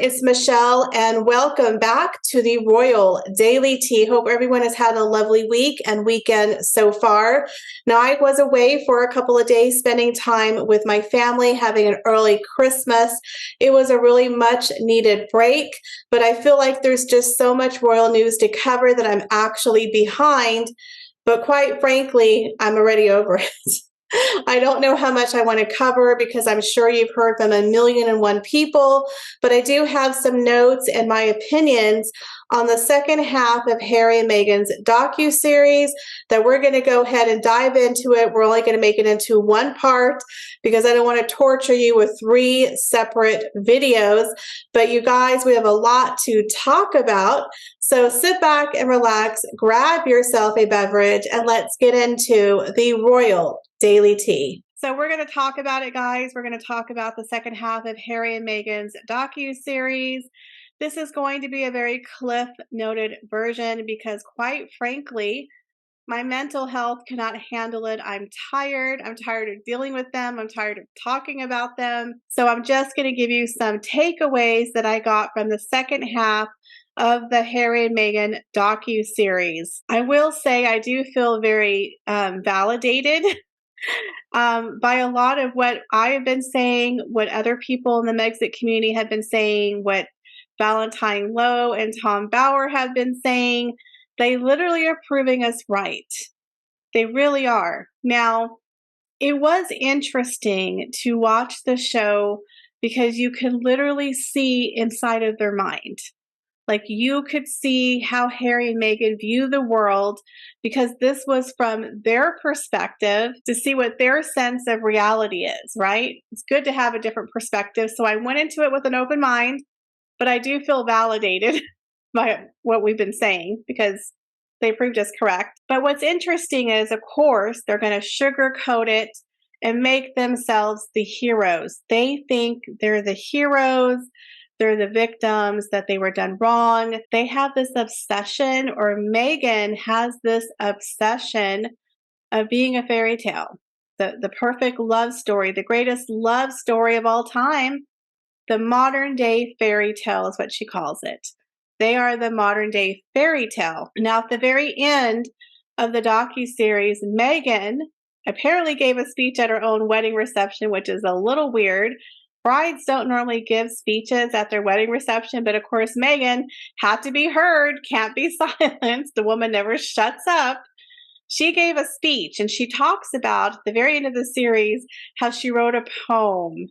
it's Michelle, and welcome back to the Royal Daily Tea. Hope everyone has had a lovely week and weekend so far. Now, I was away for a couple of days spending time with my family, having an early Christmas. It was a really much needed break, but I feel like there's just so much royal news to cover that I'm actually behind. But quite frankly, I'm already over it. I don't know how much I want to cover because I'm sure you've heard from 1,000,001 people, but I do have some notes and my opinions on the second half of Harry and Meghan's docu-series that we're going to go ahead and dive into it. We're only going to make it into one part because I don't want to torture you with 3 separate videos. But you guys, we have a lot to talk about. So sit back and relax, grab yourself a beverage, and let's get into the Royal Daily Tea. So we're going to talk about it, guys. We're going to talk about the second half of Harry and Meghan's docu-series. This is going to be a very cliff-noted version because, quite frankly, my mental health cannot handle it. I'm tired. I'm tired of dealing with them. I'm tired of talking about them. So I'm just going to give you some takeaways that I got from the second half of the Harry and Meghan docu-series. I will say I do feel very validated by a lot of what I have been saying, what other people in the Megxit community have been saying, what Valentine Low and Tom Bower have been saying. They literally are proving us right. They really are. Now, it was interesting to watch the show because you can literally see inside of their mind. Like, you could see how Harry and Meghan view the world because this was from their perspective to see what their sense of reality is, right? It's good to have a different perspective. So I went into it with an open mind, but I do feel validated by what we've been saying because they proved us correct. But what's interesting is, of course, they're going to sugarcoat it and make themselves the heroes. They think they're the heroes. They're the victims, that they were done wrong. They have this obsession, or Meghan has this obsession of being a fairy tale, the perfect love story, the greatest love story of all time. The modern day fairy tale is what she calls it. They are the modern day fairy tale. Now, at the very end of the docuseries, Meghan apparently gave a speech at her own wedding reception, which is a little weird. Brides don't normally give speeches at their wedding reception, but of course, Meghan had to be heard, can't be silenced. The woman never shuts up. She gave a speech, and she talks about, at the very end of the series, how she wrote a poem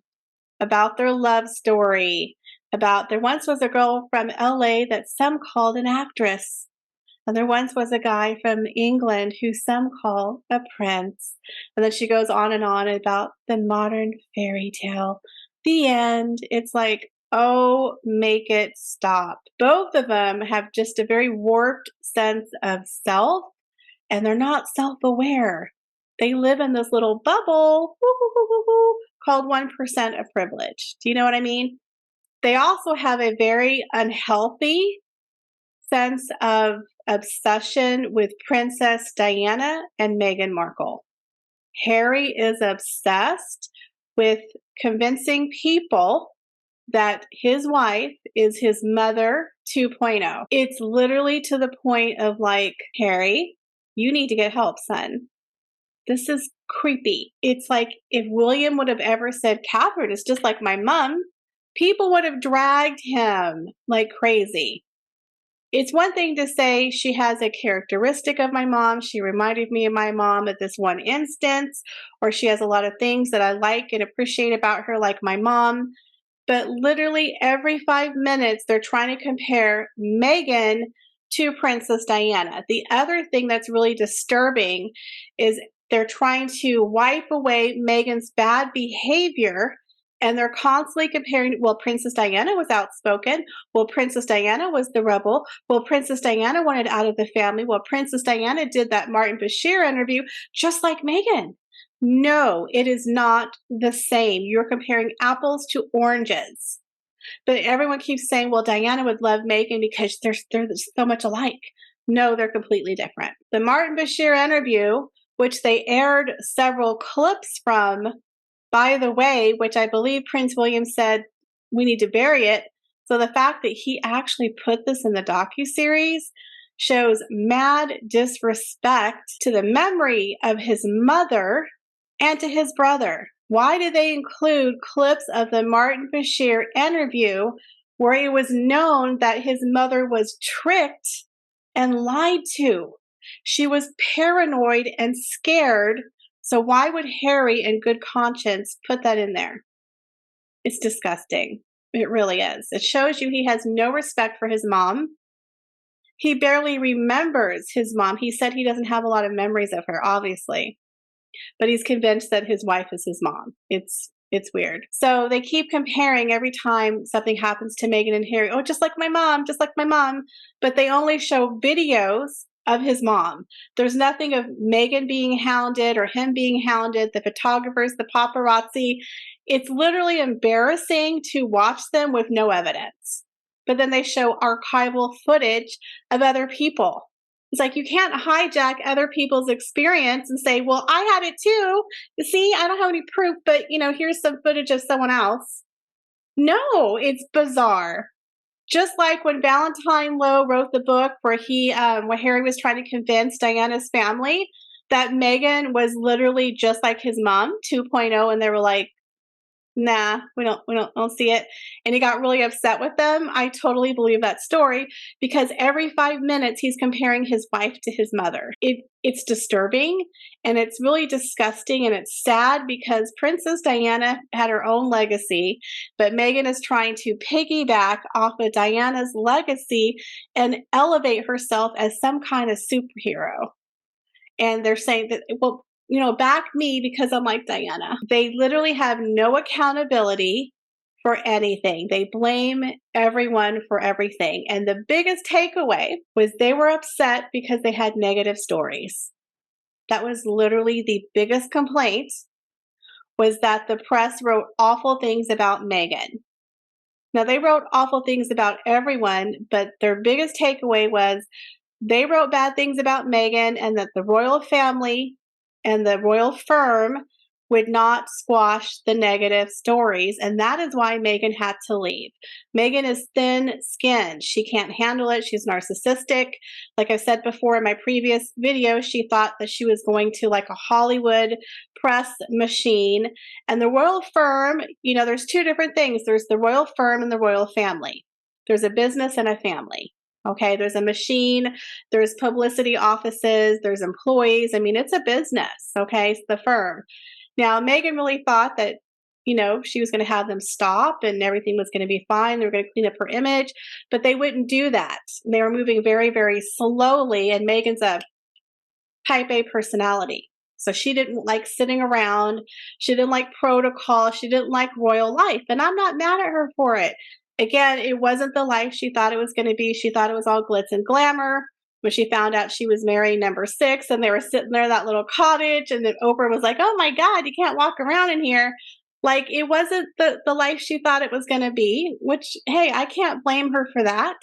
about their love story, about there once was a girl from LA that some called an actress, and there once was a guy from England who some call a prince. And then she goes on and on about the modern fairy tale. The end. It's like, oh, make it stop. Both of them have just a very warped sense of self, and they're not self-aware. They live in this little bubble called 1% of privilege. Do you know what I mean? They also have a very unhealthy sense of obsession with Princess Diana and Meghan Markle. Harry is obsessed with convincing people that his wife is his mother 2.0. It's literally to the point of like, Harry, you need to get help, son. This is creepy. It's like if William would have ever said, Catherine is just like my mom, people would have dragged him like crazy. It's one thing to say she has a characteristic of my mom. She reminded me of my mom at this one instance, or she has a lot of things that I like and appreciate about her, like my mom. But literally every 5 minutes, they're trying to compare Meghan to Princess Diana. The other thing that's really disturbing is they're trying to wipe away Meghan's bad behavior. And they're constantly comparing, well, Princess Diana was outspoken. Well, Princess Diana was the rebel. Well, Princess Diana wanted out of the family. Well, Princess Diana did that Martin Bashir interview just like Meghan. No, it is not the same. You're comparing apples to oranges. But everyone keeps saying, well, Diana would love Meghan because they're so much alike. No, they're completely different. The Martin Bashir interview, which they aired several clips from, by the way, which I believe Prince William said we need to bury it. So the fact that he actually put this in the docu-series shows mad disrespect to the memory of his mother and to his brother. Why did they include clips of the Martin Bashir interview where it was known that his mother was tricked and lied to? She was paranoid and scared. So why would Harry, in good conscience, put that in there? It's disgusting. It really is. It shows you he has no respect for his mom. He barely remembers his mom. He said he doesn't have a lot of memories of her, obviously, but he's convinced that his wife is his mom. It's weird. So they keep comparing every time something happens to Meghan and Harry. Oh, just like my mom, just like my mom. But they only show videos of his mom. There's nothing of Meghan being hounded or him being hounded, the photographers, the paparazzi. It's literally embarrassing to watch them with no evidence. But then they show archival footage of other people. It's like you can't hijack other people's experience and say, well, I had it too. You see, I don't have any proof, but here's some footage of someone else. No, it's bizarre. Just like when Valentine Low wrote the book where where Harry was trying to convince Diana's family that Meghan was literally just like his mom, 2.0, and they were like, nah, we don't see it. And he got really upset with them. I totally believe that story because every 5 minutes he's comparing his wife to his mother. It's disturbing and it's really disgusting and it's sad because Princess Diana had her own legacy, but Meghan is trying to piggyback off of Diana's legacy and elevate herself as some kind of superhero. And they're saying that, well, back me because I'm like Diana. They literally have no accountability for anything. They blame everyone for everything. And the biggest takeaway was they were upset because they had negative stories. That was literally the biggest complaint, was that the press wrote awful things about Meghan. Now, they wrote awful things about everyone, but their biggest takeaway was they wrote bad things about Meghan and that the royal family and the royal firm would not squash the negative stories. And that is why Meghan had to leave. Meghan is thin-skinned. She can't handle it. She's narcissistic. Like I said before in my previous video, she thought that she was going to like a Hollywood press machine. And the royal firm, there's two different things. There's the royal firm and the royal family. There's a business and a family. Okay, there's a machine, there's publicity offices, there's employees. I mean, it's a business, okay? It's the firm. Now, Meghan really thought that, she was going to have them stop and everything was going to be fine. They were going to clean up her image, but they wouldn't do that. They were moving very, very slowly, and Meghan's a type A personality. So she didn't like sitting around. She didn't like protocol. She didn't like royal life, and I'm not mad at her for it. Again, it wasn't the life she thought it was going to be. She thought it was all glitz and glamour. When she found out she was marrying number 6 and they were sitting there in that little cottage and then Oprah was like, oh my God, you can't walk around in here. Like, it wasn't the life she thought it was going to be, which, hey, I can't blame her for that.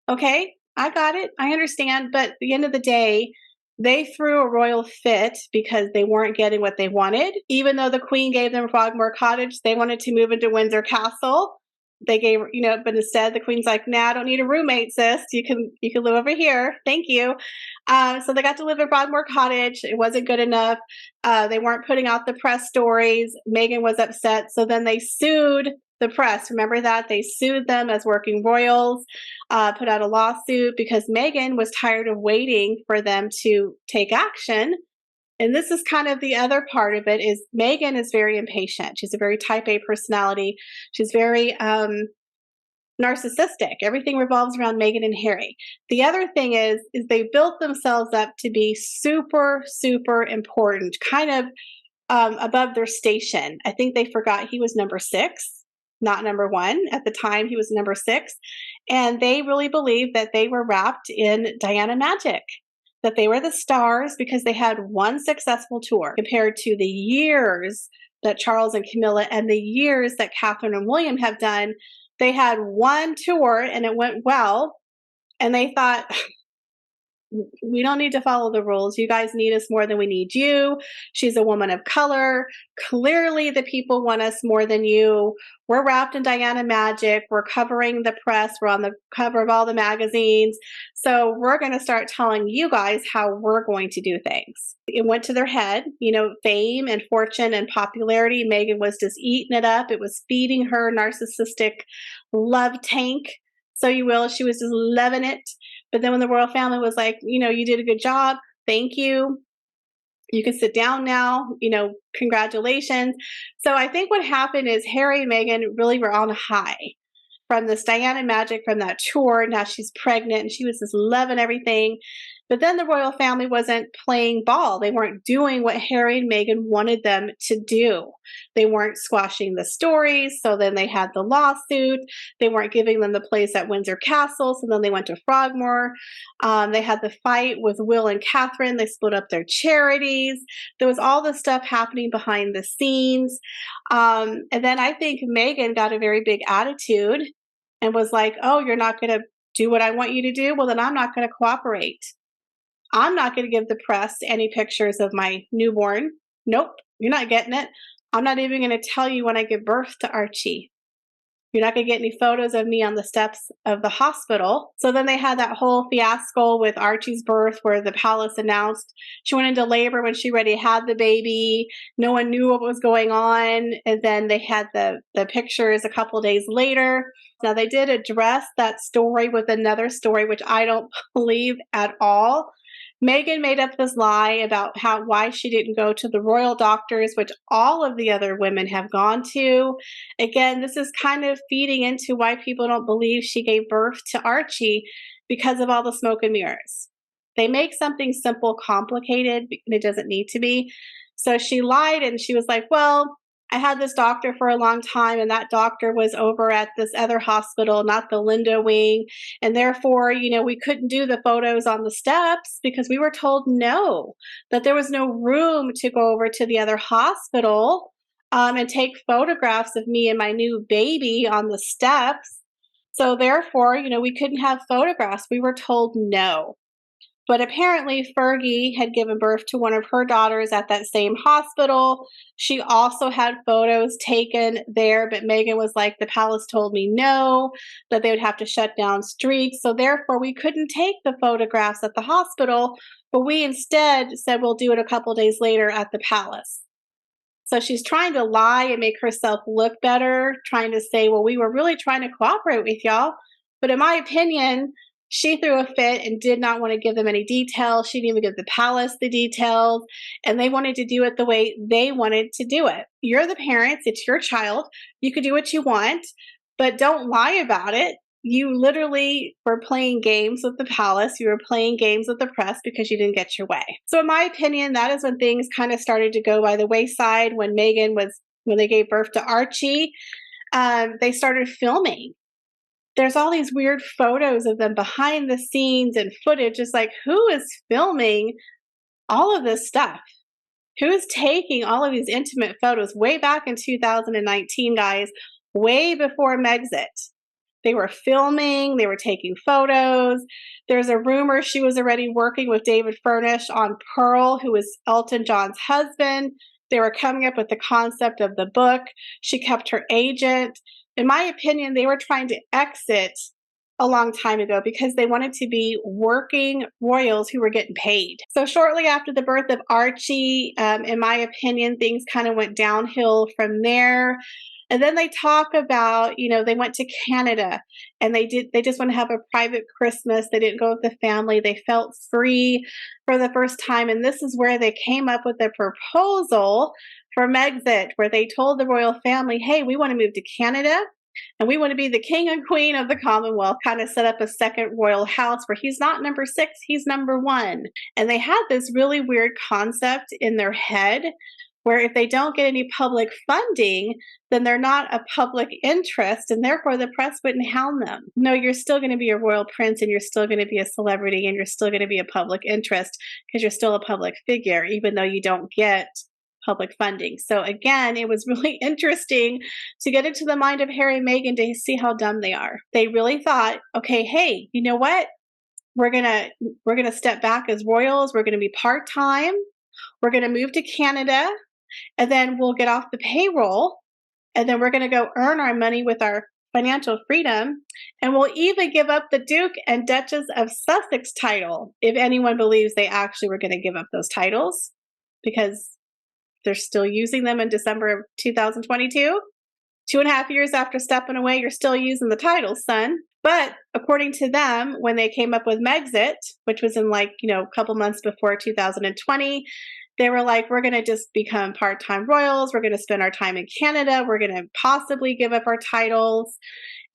Okay, I got it. I understand. But at the end of the day, they threw a royal fit because they weren't getting what they wanted. Even though the Queen gave them Frogmore Cottage, they wanted to move into Windsor Castle. They gave, but instead the Queen's like, nah, I don't need a roommate, sis. You can live over here. Thank you. So they got to live in Frogmore Cottage. It wasn't good enough. They weren't putting out the press stories. Meghan was upset. So then they sued the press. Remember that? They sued them as working royals, put out a lawsuit because Meghan was tired of waiting for them to take action. And this is kind of the other part of it is Meghan is very impatient. She's a very type A personality. She's very narcissistic. Everything revolves around Meghan and Harry. The other thing is they built themselves up to be super, super important, kind of above their station. I think they forgot he was number 6, not number 1. At the time, he was number 6. And they really believed that they were wrapped in Diana magic, that they were the stars because they had one successful tour compared to the years that Charles and Camilla and the years that Catherine and William have done. They had one tour and it went well. And they thought, We don't need to follow the rules. You guys need us more than we need you. She's a woman of color. Clearly, the people want us more than you. We're wrapped in Diana magic. We're covering the press. We're on the cover of all the magazines. So we're going to start telling you guys how we're going to do things. It went to their head, fame and fortune and popularity. Meghan was just eating it up. It was feeding her narcissistic love tank. So you will. She was just loving it. But then when the royal family was like, you did a good job. Thank you. You can sit down now, congratulations. So I think what happened is Harry and Meghan really were on a high from this Diana magic, from that tour. Now she's pregnant and she was just loving everything. But then the royal family wasn't playing ball. They weren't doing what Harry and Meghan wanted them to do. They weren't squashing the stories. So then they had the lawsuit. They weren't giving them the place at Windsor Castle. So then they went to Frogmore. They had the fight with Will and Catherine. They split up their charities. There was all this stuff happening behind the scenes. And then I think Meghan got a very big attitude and was like, oh, you're not going to do what I want you to do? Well, then I'm not going to cooperate. I'm not going to give the press any pictures of my newborn. Nope, you're not getting it. I'm not even going to tell you when I give birth to Archie. You're not going to get any photos of me on the steps of the hospital. So then they had that whole fiasco with Archie's birth where the palace announced she went into labor when she already had the baby. No one knew what was going on. And then they had the pictures a couple of days later. Now they did address that story with another story, which I don't believe at all. Meghan made up this lie about why she didn't go to the royal doctors, which all of the other women have gone to. Again, this is kind of feeding into why people don't believe she gave birth to Archie, because of all the smoke and mirrors. They make something simple complicated, and it doesn't need to be. So she lied and she was like, well, I had this doctor for a long time, and that doctor was over at this other hospital, not the Linda wing. And therefore, we couldn't do the photos on the steps because we were told no, that there was no room to go over to the other hospital and take photographs of me and my new baby on the steps. So therefore, we couldn't have photographs. We were told no. But apparently Fergie had given birth to one of her daughters at that same hospital. She also had photos taken there, but Meghan was like, the palace told me no, that they would have to shut down streets. So therefore we couldn't take the photographs at the hospital, but we instead said we'll do it a couple days later at the palace. So she's trying to lie and make herself look better, trying to say, well, we were really trying to cooperate with y'all. But in my opinion, she threw a fit and did not want to give them any details. She didn't even give the palace the details, and they wanted to do it the way they wanted to do it. You're the parents. It's your child. You could do what you want, but don't lie about it. You literally were playing games with the palace. You were playing games with the press because you didn't get your way. So in my opinion, that is when things kind of started to go by the wayside. When they gave birth to Archie, they started filming. There's all these weird photos of them behind the scenes and footage. It's like, who is filming all of this stuff? Who is taking all of these intimate photos way back in 2019, guys, way before Megxit? They were filming, they were taking photos. There's a rumor she was already working with David Furnish on Pearl, who was Elton John's husband. They were coming up with the concept of the book. She kept her agent. In my opinion, they were trying to exit a long time ago because they wanted to be working royals who were getting paid. So shortly after the birth of Archie, in my opinion, things kind of went downhill from there. And then they talk about, they went to Canada and they just want to have a private Christmas. They didn't go with the family. They felt free for the first time. And this is where they came up with a proposal for Megxit, where they told the royal family, hey, we want to move to Canada and we want to be the king and queen of the Commonwealth, kind of set up a second royal house where he's not number 6, he's number 1. And they had this really weird concept in their head where if they don't get any public funding, then they're not a public interest, and therefore the press wouldn't hound them. No, you're still going to be a royal prince, and you're still going to be a celebrity, and you're still going to be a public interest because you're still a public figure, even though you don't get public funding. So again, it was really interesting to get into the mind of Harry and Meghan to see how dumb they are. They really thought, okay, hey, you know what? we're gonna step back as royals. We're gonna be part-time. We're gonna move to Canada, and then we'll get off the payroll, and then we're gonna go earn our money with our financial freedom, and we'll even give up the Duke and Duchess of Sussex title, if anyone believes they actually were gonna give up those titles, because they're still using them in December of 2022. 2.5 years after stepping away, you're still using the titles, son. But according to them, when they came up with Megxit, which was in a couple months before 2020, they were like, we're going to just become part-time royals. We're going to spend our time in Canada. We're going to possibly give up our titles,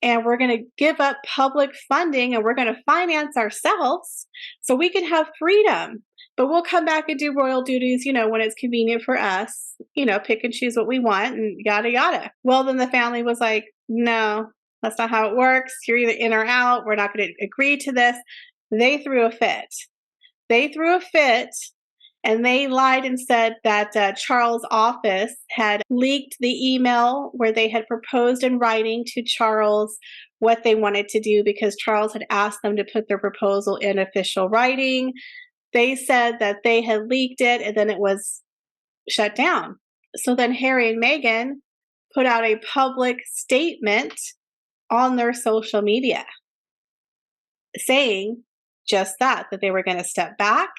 and we're going to give up public funding, and we're going to finance ourselves so we can have freedom. But we'll come back and do royal duties, when it's convenient for us, pick and choose what we want and yada, yada. Well, then the family was like, no, that's not how it works. You're either in or out. We're not going to agree to this. They threw a fit. And they lied and said that Charles' office had leaked the email where they had proposed in writing to Charles what they wanted to do, because Charles had asked them to put their proposal in official writing. They said that they had leaked it, and then it was shut down. So then Harry and Meghan put out a public statement on their social media saying just that they were going to step back,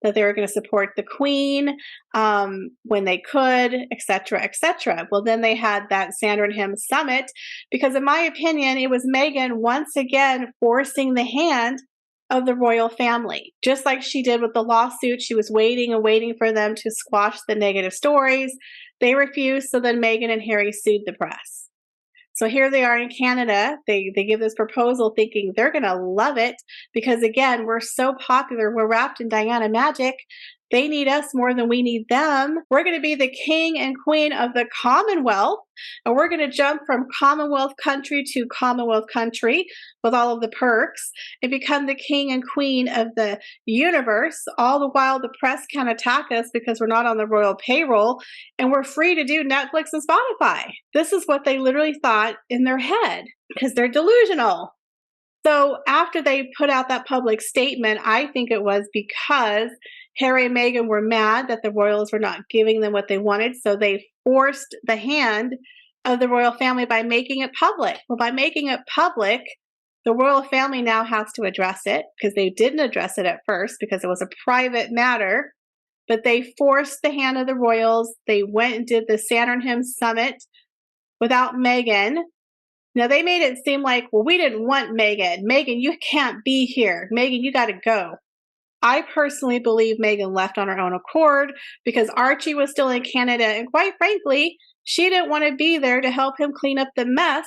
that they were going to support the Queen when they could, etc., etc. Well, then they had that Sandringham summit, because in my opinion, it was Meghan once again forcing the hand of the royal family. Just like she did with the lawsuit, she was waiting and waiting for them to squash the negative stories. They refused, so then Meghan and Harry sued the press. So here they are in Canada. They give this proposal thinking they're going to love it because, again, we're so popular. We're wrapped in Diana magic. They need us more than we need them. We're going to be the king and queen of the Commonwealth, and we're going to jump from Commonwealth country to Commonwealth country with all of the perks and become the king and queen of the universe. All the while the press can attack us because we're not on the royal payroll, and we're free to do Netflix and Spotify. This is what they literally thought in their head because they're delusional. So after they put out that public statement, I think it was because Harry and Meghan were mad that the royals were not giving them what they wanted, so they forced the hand of the royal family by making it public. Well, by making it public, the royal family now has to address it, because they didn't address it at first because it was a private matter, but they forced the hand of the royals. They went and did the Sandringham summit without Meghan. Now, they made it seem like, well, we didn't want Meghan. Meghan, you can't be here. Meghan, you got to go. I personally believe Meghan left on her own accord because Archie was still in Canada, and quite frankly, she didn't want to be there to help him clean up the mess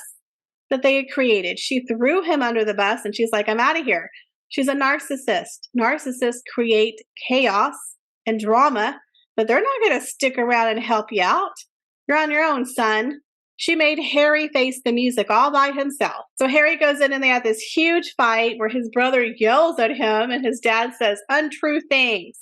that they had created. She threw him under the bus, and she's like, I'm out of here. She's a narcissist. Narcissists create chaos and drama, but they're not going to stick around and help you out. You're on your own, son. She made Harry face the music all by himself. So Harry goes in and they have this huge fight where his brother yells at him and his dad says untrue things.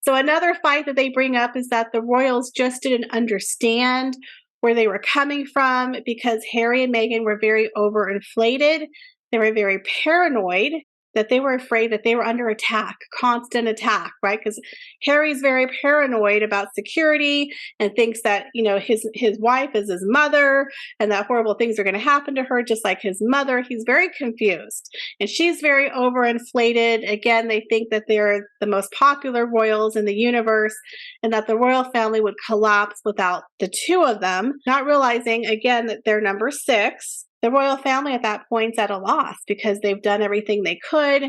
So another fight that they bring up is that the royals just didn't understand where they were coming from because Harry and Meghan were very overinflated. They were very paranoid, that they were afraid that they were under attack, constant attack, right? Because Harry's very paranoid about security and thinks that, his wife is his mother and that horrible things are going to happen to her, just like his mother. He's very confused. And she's very overinflated. Again, they think that they're the most popular royals in the universe and that the royal family would collapse without the two of them, not realizing, again, that they're number 6. The royal family at that point's at a loss because they've done everything they could.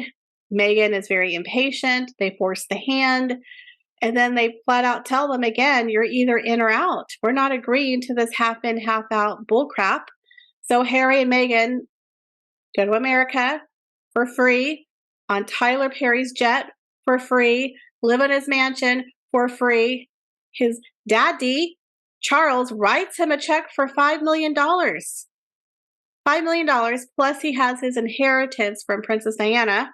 Meghan is very impatient. They force the hand. And then they flat out tell them again, you're either in or out. We're not agreeing to this half in, half out bullcrap. So Harry and Meghan go to America for free, on Tyler Perry's jet for free, live in his mansion for free. His daddy, Charles, writes him a check for $5 million. $5 million, plus he has his inheritance from Princess Diana,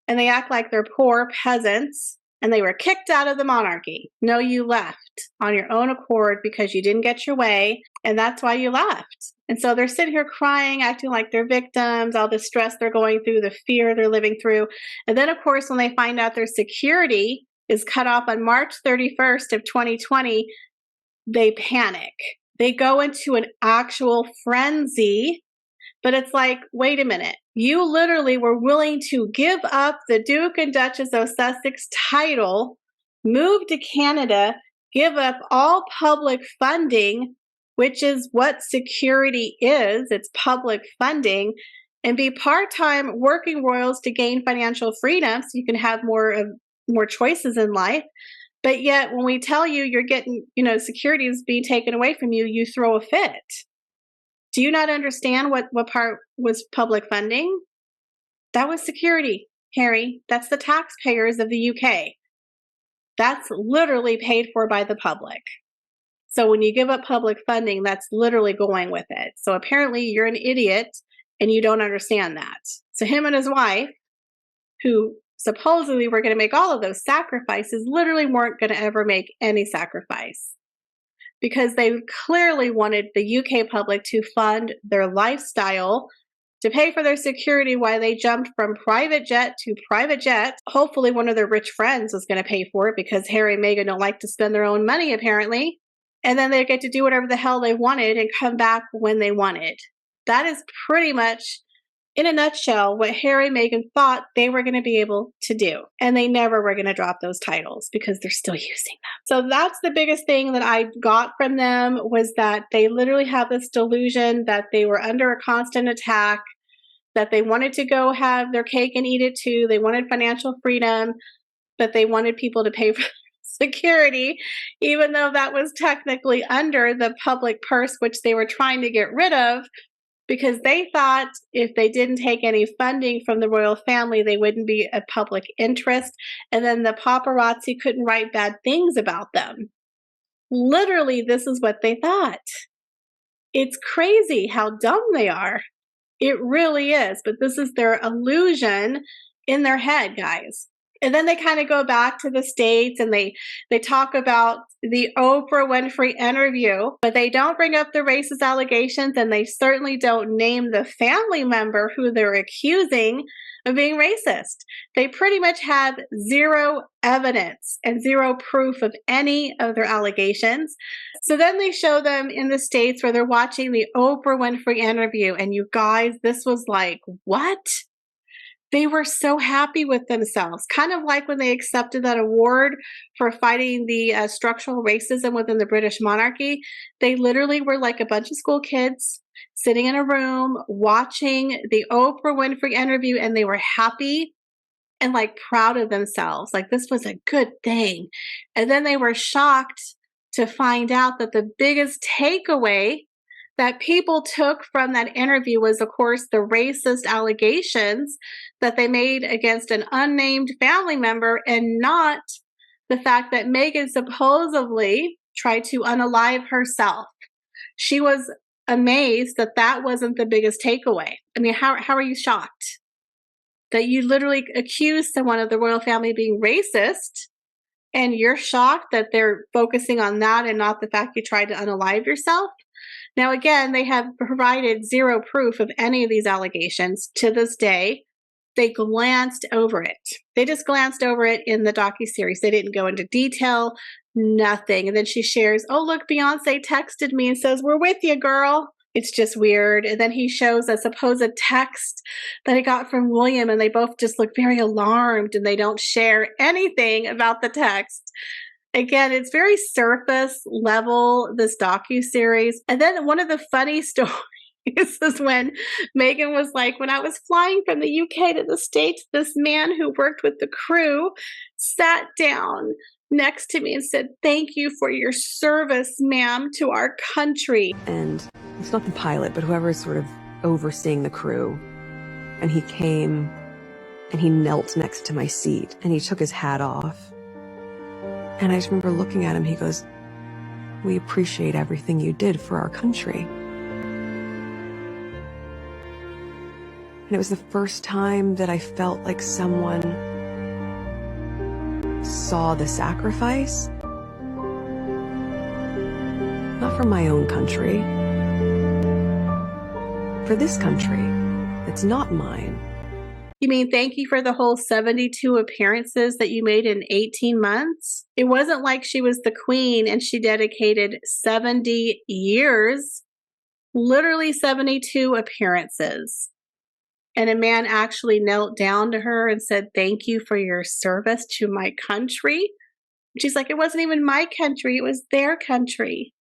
and they act like they're poor peasants and they were kicked out of the monarchy. No, you left on your own accord because you didn't get your way, and that's why you left. And so they're sitting here crying, acting like they're victims, all the stress they're going through, the fear they're living through. And then, of course, when they find out their security is cut off on March 31st of 2020, they panic. They go into an actual frenzy. But it's like, wait a minute. You literally were willing to give up the Duke and Duchess of Sussex title, move to Canada, give up all public funding, which is what security is. It's public funding, and be part-time working royals to gain financial freedom so you can have more choices in life. But yet when we tell you you're getting, security is being taken away from you, you throw a fit. Do you not understand what part was public funding? That was security, Harry. That's the taxpayers of the UK. That's literally paid for by the public. So when you give up public funding, that's literally going with it. So apparently you're an idiot and you don't understand that. So him and his wife, who supposedly were going to make all of those sacrifices, literally weren't going to ever make any sacrifice, because they clearly wanted the UK public to fund their lifestyle, to pay for their security while they jumped from private jet to private jet. Hopefully one of their rich friends was going to pay for it, because Harry and Meghan don't like to spend their own money, apparently. And then they get to do whatever the hell they wanted and come back when they wanted. That is pretty much, in a nutshell, what Harry and Meghan thought they were going to be able to do. And they never were going to drop those titles because they're still using them. So that's the biggest thing that I got from them, was that they literally have this delusion that they were under a constant attack, that they wanted to go have their cake and eat it too. They wanted financial freedom, but they wanted people to pay for security, even though that was technically under the public purse, which they were trying to get rid of, because they thought if they didn't take any funding from the royal family, they wouldn't be a public interest, and then the paparazzi couldn't write bad things about them. Literally, this is what they thought. It's crazy how dumb they are. It really is, but this is their illusion in their head, guys. And then they kind of go back to the States and they talk about the Oprah Winfrey interview, but they don't bring up the racist allegations, and they certainly don't name the family member who they're accusing of being racist. They pretty much have zero evidence and zero proof of any of their allegations. So then they show them in the States where they're watching the Oprah Winfrey interview, and you guys, this was like, what? They were so happy with themselves, kind of like when they accepted that award for fighting the structural racism within the British monarchy. They literally were like a bunch of school kids sitting in a room watching the Oprah Winfrey interview, and they were happy and like proud of themselves. Like this was a good thing. And then they were shocked to find out that the biggest takeaway that people took from that interview was, of course, the racist allegations that they made against an unnamed family member, and not the fact that Meghan supposedly tried to unalive herself. She was amazed that that wasn't the biggest takeaway. I mean, how are you shocked that you literally accused someone of the royal family of being racist, and you're shocked that they're focusing on that and not the fact you tried to unalive yourself? Now, again, they have provided zero proof of any of these allegations to this day. They glanced over it. They just glanced over it in the docu-series. They didn't go into detail, nothing. And then she shares, oh, look, Beyonce texted me and says, we're with you, girl. It's just weird. And then he shows a supposed text that he got from William, and they both just look very alarmed, and they don't share anything about the text. Again, it's very surface level, this docu-series. And then one of the funny stories is when Meghan was like, when I was flying from the UK to the States, this man who worked with the crew sat down next to me and said, thank you for your service, ma'am, to our country. And it's not the pilot, but whoever is sort of overseeing the crew. And he came and he knelt next to my seat and he took his hat off. And I just remember looking at him, he goes, we appreciate everything you did for our country. And it was the first time that I felt like someone saw the sacrifice, not for my own country, for this country. It's not mine. You mean thank you for the whole 72 appearances that you made in 18 months? It wasn't like she was the queen and she dedicated 70 years, literally 72 appearances. And a man actually knelt down to her and said, thank you for your service to my country. She's like, it wasn't even my country, it was their country.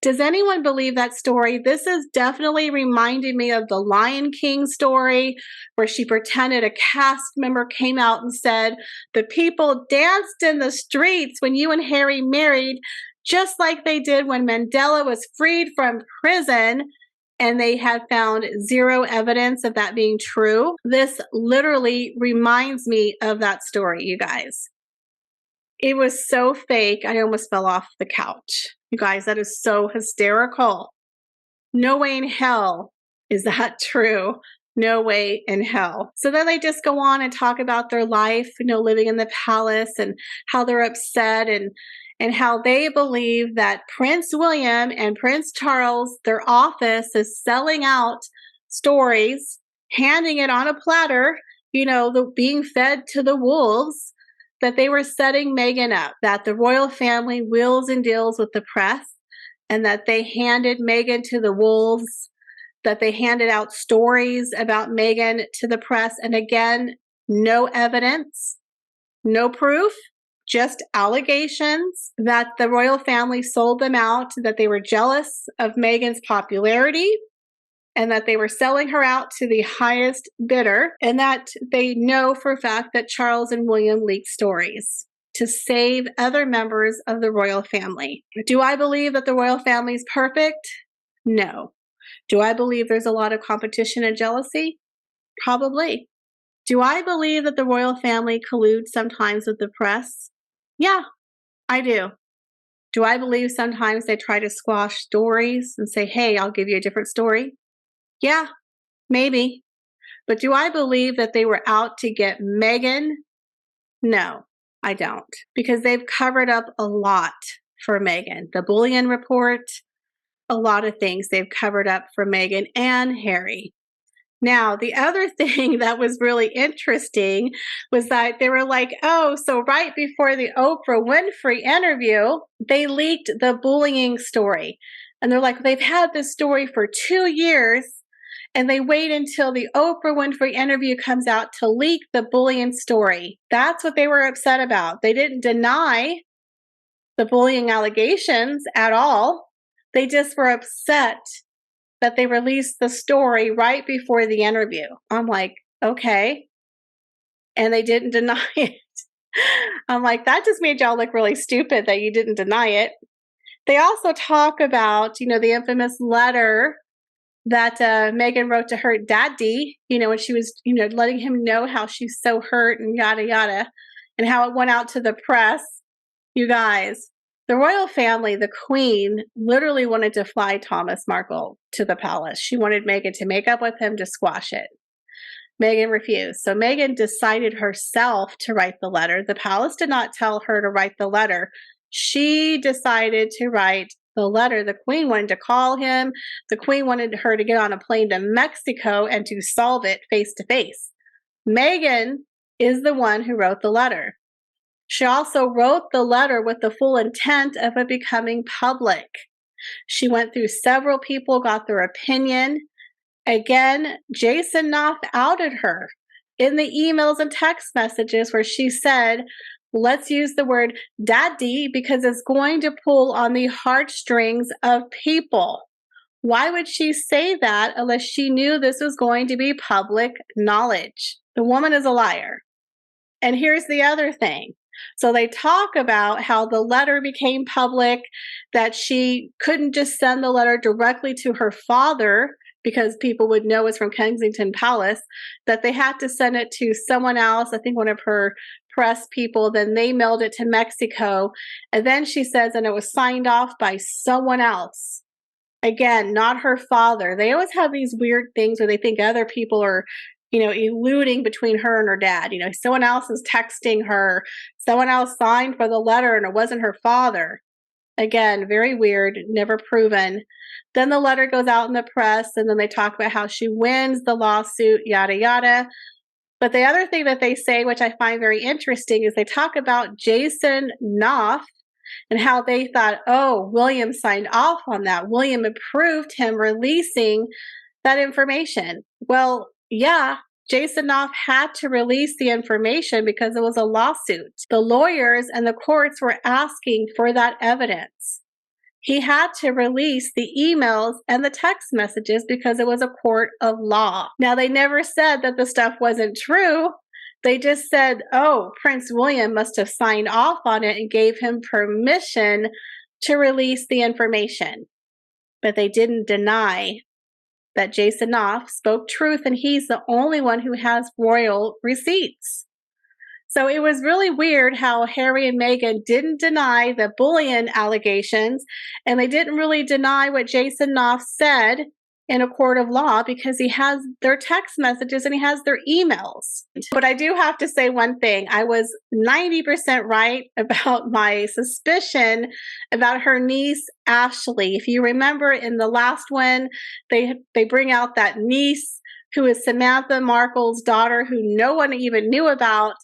Does anyone believe that story? This is definitely reminding me of the Lion King story where she pretended a cast member came out and said, the people danced in the streets when you and Harry married, just like they did when Mandela was freed from prison, and they had found zero evidence of that being true. This literally reminds me of that story, you guys. It was so fake, I almost fell off the couch. You guys, that is so hysterical. No way in hell is that true. No way in hell. So then they just go on and talk about their life, living in the palace and how they're upset and how they believe that Prince William and Prince Charles, their office is selling out stories, handing it on a platter, being fed to the wolves, that they were setting Meghan up, that the royal family wheels and deals with the press, and that they handed Meghan to the wolves, that they handed out stories about Meghan to the press. And again, no evidence, no proof, just allegations that the royal family sold them out, that they were jealous of Meghan's popularity, and that they were selling her out to the highest bidder, and that they know for a fact that Charles and William leaked stories to save other members of the royal family. Do I believe that the royal family is perfect? No. Do I believe there's a lot of competition and jealousy? Probably. Do I believe that the royal family colludes sometimes with the press? Yeah, I do. Do I believe sometimes they try to squash stories and say, hey, I'll give you a different story? Yeah, maybe. But do I believe that they were out to get Meghan? No, I don't. Because they've covered up a lot for Meghan. The bullion report, a lot of things they've covered up for Meghan and Harry. Now, the other thing that was really interesting was that they were like, oh, so right before the Oprah Winfrey interview, they leaked the bullying story. And they're like, they've had this story for 2 years. And they wait until the Oprah Winfrey interview comes out to leak the bullying story. That's what they were upset about. They didn't deny the bullying allegations at all. They just were upset that they released the story right before the interview. I'm like, okay. And they didn't deny it. I'm like, that just made y'all look really stupid that you didn't deny it. They also talk about, the infamous letter that Meghan wrote to her daddy, when she was, letting him know how she's so hurt and yada, yada, and how it went out to the press. You guys, the royal family, the queen, literally wanted to fly Thomas Markle to the palace. She wanted Meghan to make up with him to squash it. Meghan refused. So Meghan decided herself to write the letter. The palace did not tell her to write the letter. She decided to write the letter. The queen wanted to call him. The queen wanted her to get on a plane to Mexico and to solve it face to face. Meghan is the one who wrote the letter. She also wrote the letter with the full intent of it becoming public. She went through several people, got their opinion. Again, Jason Knopf outed her in the emails and text messages where she said, let's use the word daddy because it's going to pull on the heartstrings of people. Why would she say that unless she knew this was going to be public knowledge? The woman is a liar. And here's the other thing. So they talk about how the letter became public, that she couldn't just send the letter directly to her father because people would know it's from Kensington Palace, that they had to send it to someone else, I think one of her press people, then they mailed it to Mexico. And then she says, and it was signed off by someone else. Again, not her father. They always have these weird things where they think other people are eluding between her and her dad. Someone else is texting her. Someone else signed for the letter and it wasn't her father. Again, very weird, never proven. Then the letter goes out in the press and then they talk about how she wins the lawsuit, yada, yada. But the other thing that they say, which I find very interesting, is they talk about Jason Knopf and how they thought, oh, William signed off on that. William approved him releasing that information. Well, yeah, Jason Knopf had to release the information because it was a lawsuit. The lawyers and the courts were asking for that evidence. He had to release the emails and the text messages because it was a court of law. Now, they never said that the stuff wasn't true. They just said, oh, Prince William must have signed off on it and gave him permission to release the information. But they didn't deny that Jason Knopf spoke truth and he's the only one who has royal receipts. So it was really weird how Harry and Meghan didn't deny the bullion allegations, and they didn't really deny what Jason Knopf said in a court of law because he has their text messages and he has their emails. But I do have to say one thing. I was 90% right about my suspicion about her niece, Ashley. If you remember in the last one, they bring out that niece who is Samantha Markle's daughter who no one even knew about.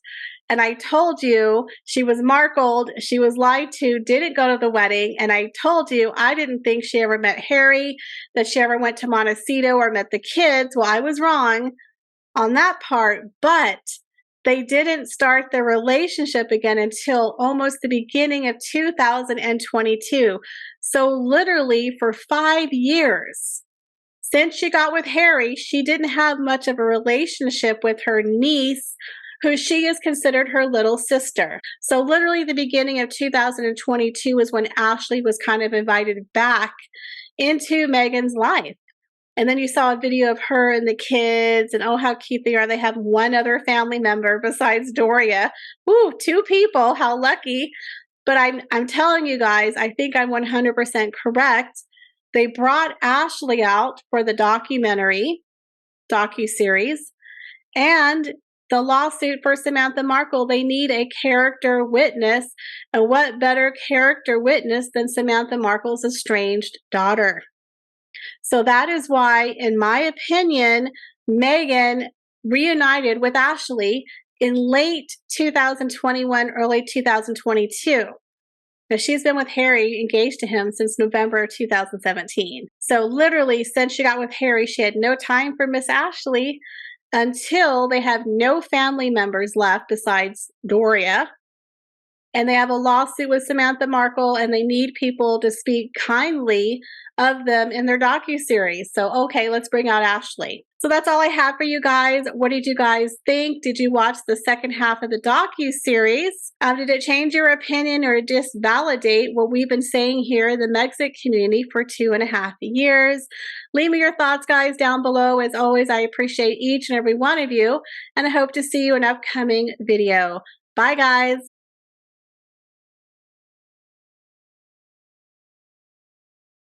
And I told you she was Markled, she was lied to, didn't go to the wedding. And I told you I didn't think she ever met Harry, that she ever went to Montecito or met the kids. Well, I was wrong on that part, but they didn't start their relationship again until almost the beginning of 2022. So literally for 5 years. Since she got with Harry, she didn't have much of a relationship with her niece, who she is considered her little sister. So literally the beginning of 2022 is when Ashley was kind of invited back into Meghan's life. And then you saw a video of her and the kids and oh, how cute they are. They have one other family member besides Doria. Ooh, 2 people, how lucky. But I'm telling you guys, I think I'm 100% correct. They brought Ashley out for the docu-series, and the lawsuit for Samantha Markle, they need a character witness. And what better character witness than Samantha Markle's estranged daughter? So that is why, in my opinion, Meghan reunited with Ashley in late 2021, early 2022. Now, she's been with Harry, engaged to him, since November of 2017. So literally, since she got with Harry, she had no time for Miss Ashley, until they have no family members left besides Doria. And they have a lawsuit with Samantha Markle, and they need people to speak kindly of them in their docu-series. So, okay, let's bring out Ashley. So that's all I have for you guys. What did you guys think? Did you watch the second half of the docu-series? Did it change your opinion or disvalidate what we've been saying here in the Megxit community for 2.5 years? Leave me your thoughts, guys, down below. As always, I appreciate each and every one of you, and I hope to see you in an upcoming video. Bye, guys.